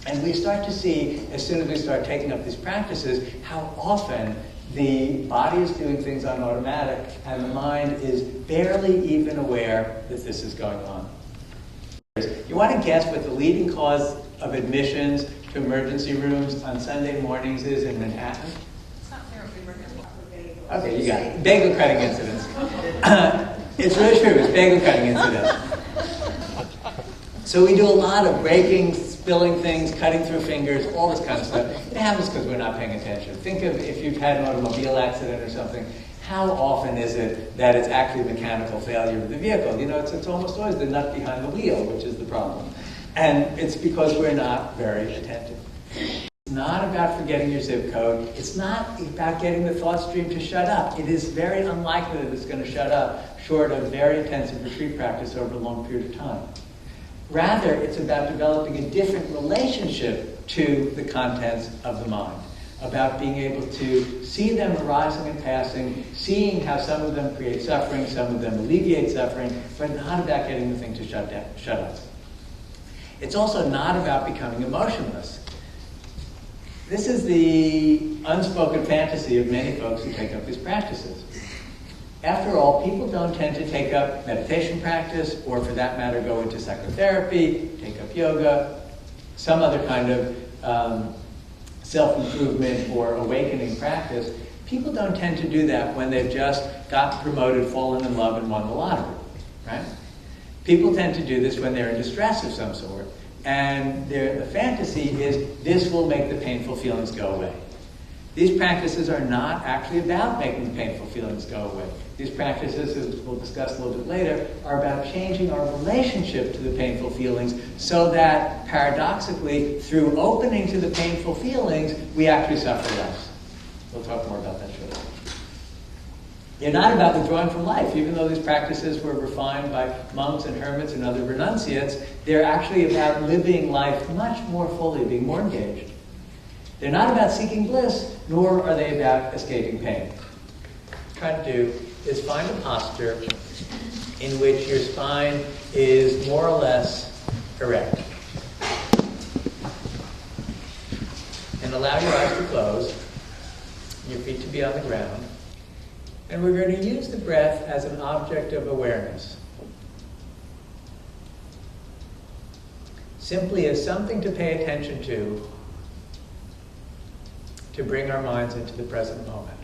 And we start to see, as soon as we start taking up these practices, how often the body is doing things on automatic and the mind is barely even aware that this is going on. You want to guess what the leading cause of admissions to emergency rooms on Sunday mornings is in Manhattan? It's not therapy, Okay, you got it. Bagel cutting incidents. It's really true. It's bagel cutting incidents. So we do a lot of breaking, spilling things, cutting through fingers, all this kind of stuff. It happens because we're not paying attention. Think of if you've had an automobile accident or something. How often is it that it's actually mechanical failure of the vehicle? You know, it's almost always the nut behind the wheel, which is the problem. And it's because we're not very attentive. It's not about forgetting your zip code. It's not about getting the thought stream to shut up. It is very unlikely that it's going to shut up, short of very intensive retreat practice over a long period of time. Rather, it's about developing a different relationship to the contents of the mind, about being able to see them arising and passing, seeing how some of them create suffering, some of them alleviate suffering, but not about getting the thing to shut up. It's also not about becoming emotionless. This is the unspoken fantasy of many folks who take up these practices. After all, people don't tend to take up meditation practice, or for that matter, go into psychotherapy, take up yoga, some other kind of self-improvement or awakening practice. People don't tend to do that when they've just gotten promoted, fallen in love, and won the lottery, right? People tend to do this when they're in distress of some sort, and the fantasy is this will make the painful feelings go away. These practices are not actually about making the painful feelings go away. These practices, as we'll discuss a little bit later, are about changing our relationship to the painful feelings so that, paradoxically, through opening to the painful feelings, we actually suffer less. We'll talk more about that shortly. They're not about withdrawing from life. Even though these practices were refined by monks and hermits and other renunciates, they're actually about living life much more fully, being more engaged. They're not about seeking bliss, nor are they about escaping pain. What I'm trying to do is find a posture in which your spine is more or less erect. And allow your eyes to close, your feet to be on the ground. And we're going to use the breath as an object of awareness. Simply as something to pay attention to bring our minds into the present moment.